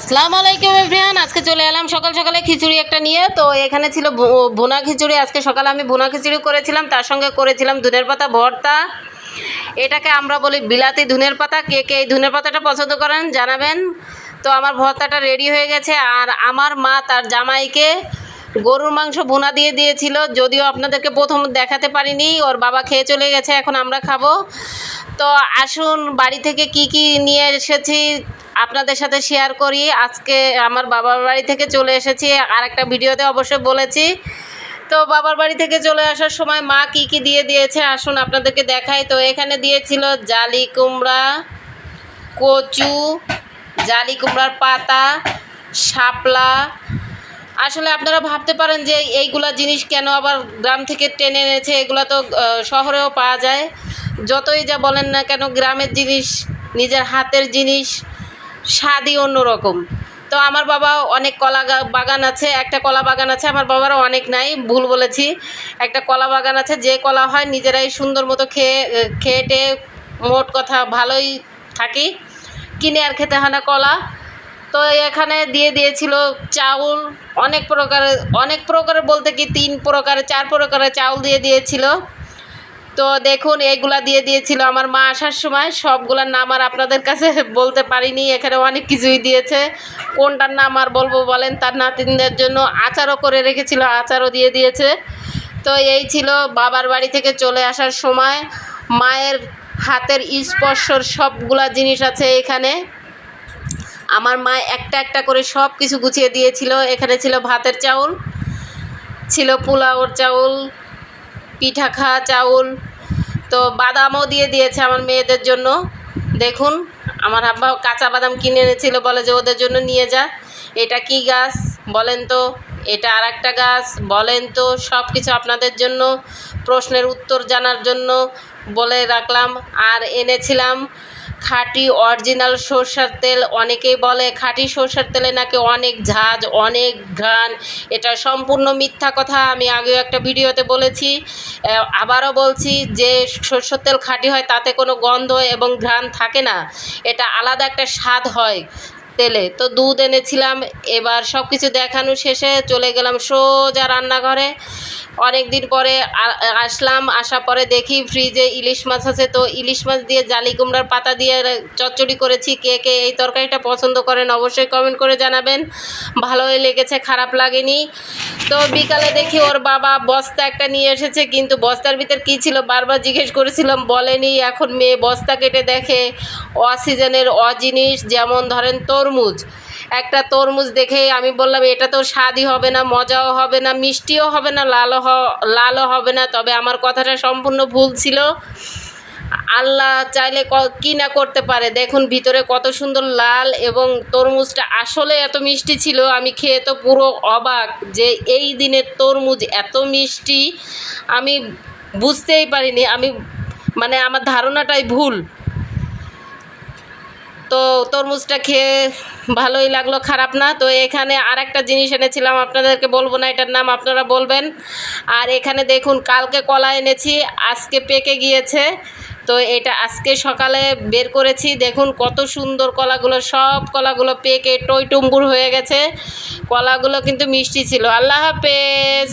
আসসালামু আলাইকুম এভরিওয়ান। আজকে চলে এলাম সকাল সকালে খিচুড়ি একটা নিয়ে। তো এখানে ছিল ভুনা খিচুড়ি। আজকে সকালে আমি ভুনা খিচুড়ি করেছিলাম, তার সঙ্গে করেছিলাম ধনের পাতা ভর্তা। এটাকে আমরা বলি বিলাতি ধনের পাতা। কে কে এই ধনের পাতাটা পছন্দ করেন জানাবেন। তো আমার ভর্তাটা রেডি হয়ে গেছে। আর আমার মা তার জামাইকে গরুর মাংস ভুনা দিয়ে দিয়েছিল, যদিও আপনাদেরকে প্রথম দেখাতে পারিনি। ওর বাবা খেয়ে চলে গেছে, এখন আমরা খাবো। তো আসুন বাড়ি থেকে কি কি নিয়ে এসেছি আপনাদের সাথে শেয়ার করি। আজকে আমার বাবার বাড়ি থেকে চলে এসেছি, আর একটা ভিডিওতে অবশ্যই বলেছি। তো বাবার বাড়ি থেকে চলে আসার সময় মা কি কি দিয়ে দিয়েছে আসুন আপনাদেরকে দেখাই। তো এখানে দিয়েছিল জালি কুমড়া, কচু, জালি কুমড়ার পাতা, শাপলা। আসলে আপনারা ভাবতে পারেন যে এইগুলা জিনিস কেন আবার গ্রাম থেকে টেনে এনেছে, এগুলা তো শহরেও পাওয়া যায়। যতই যা বলেন না কেন, গ্রামের জিনিস, নিজের হাতের জিনিস, স্বাদই অন্যরকম। তো আমার বাবা অনেক বাগান আছে, একটা কলা বাগান আছে। আমার বাবারও অনেক নাই, ভুল বলেছি। একটা কলা বাগান আছে, যে কলা হয় নিজেরাই সুন্দর মতো খেয়ে মোট কথা ভালোই থাকি, কিনে আর খেতে হয় না কলা। তো এখানে দিয়ে দিয়েছিল চাউল, অনেক প্রকারের বলতে কি 3 প্রকারের 4 প্রকারের চাউল দিয়ে দিয়েছিল। তো দেখুন এগুলা দিয়ে দিয়েছিল আমার মা আসার সময়। সবগুলোর নাম আর আপনাদের কাছে বলতে পারিনি, এখানে অনেক কিছুই দিয়েছে। কোনটার নাম আর বলবো বলেন। তার নাতিনদের জন্য আচারও করে রেখেছিল, আচারও দিয়ে দিয়েছে। তো এই ছিল বাবার বাড়ি থেকে চলে আসার সময়। মায়ের হাতের স্পর্শর সবগুলা জিনিস আছে এখানে। আমার মা একটা একটা করে সব কিছু গুছিয়ে দিয়েছিল। এখানে ছিল ভাতের চাউল, ছিল পোলাওর চাউল, পিঠা খাওয়া চাউল। তো বাদামও দিয়ে দিয়েছে আমার মেয়েদের জন্য। দেখুন আমার আব্বা কাঁচা বাদাম কিনে এনেছিল, বলে যে ওদের জন্য নিয়ে যা। এটা কি গাছ বলেন তো, এটা আর একটা গাছ বলেন তো। সব কিছু আপনাদের জন্য প্রশ্নের উত্তর জানার জন্য বলে রাখলাম। আর এনেছিলাম খাঁটি অরিজিনাল সরষের তেল। অনেকেই বলে খাঁটি সরষের তেলে নাকি অনেক ঝাঁজ, অনেক ঘ্রাণ। এটা সম্পূর্ণ মিথ্যা কথা। আমি আগেও একটা ভিডিওতে বলেছি, আবারও বলছি, যে সরষের তেল খাঁটি হয় তাতে কোনো গন্ধ এবং ঘ্রাণ থাকে না, এটা আলাদা একটা স্বাদ হয় তেলে। তো দুধ এনেছিলাম। এবার সব কিছু দেখানো শেষে চলে গেলাম সোজা রান্নাঘরে। অনেক দিন পরে আসলাম। আসার পরে দেখি ফ্রিজে ইলিশ মাছ আছে। তো ইলিশ মাছ দিয়ে জালি কুমড়ার পাতা দিয়ে চচ্চড়ি করেছি। কে কে এই তরকারিটা পছন্দ করেন অবশ্যই কমেন্ট করে জানাবেন। ভালোই লেগেছে, খারাপ লাগেনি। তো বিকালে দেখি ওর বাবা বস্তা একটা নিয়ে এসেছে, কিন্তু বস্তার ভিতর কী ছিল বারবার জিজ্ঞেস করেছিলাম, বলেনি। এখন মেয়ে বস্তা কেটে দেখে অসিজনের অজিনিস, যেমন ধরেন তরমুজ। একটা তরমুজ দেখেই আমি বললাম এটা তো স্বাদই হবে না, মজাও হবে না, মিষ্টিও হবে না, লালও হবে না। তবে আমার কথাটা সম্পূর্ণ ভুল ছিল। আল্লাহ চাইলে কি না করতে পারে। দেখুন ভিতরে কত সুন্দর লাল, এবং তরমুজটা আসলে এত মিষ্টি ছিল। আমি খেয়ে তো পুরো অবাক যে এই দিনের তরমুজ এত মিষ্টি আমি বুঝতেই পারিনি। মানে আমার ধারণাটাই ভুল। তো তরমুজটা খেয়ে ভালোই লাগলো, খারাপ না। তো এখানে আর একটা জিনিস এনেছিলাম, আপনাদেরকে বলবো না এটার নাম, আপনারা বলবেন। আর এখানে দেখুন কালকে কলা এনেছি, আজকে পেকে গিয়েছে। তো এটা আজকে সকালে বের করেছি। দেখুন কত সুন্দর কলাগুলো, সব কলাগুলো পেকে টইটুম্বুর হয়ে গেছে। কলাগুলো কিন্তু মিষ্টি ছিল। আল্লাহ হাফেজ।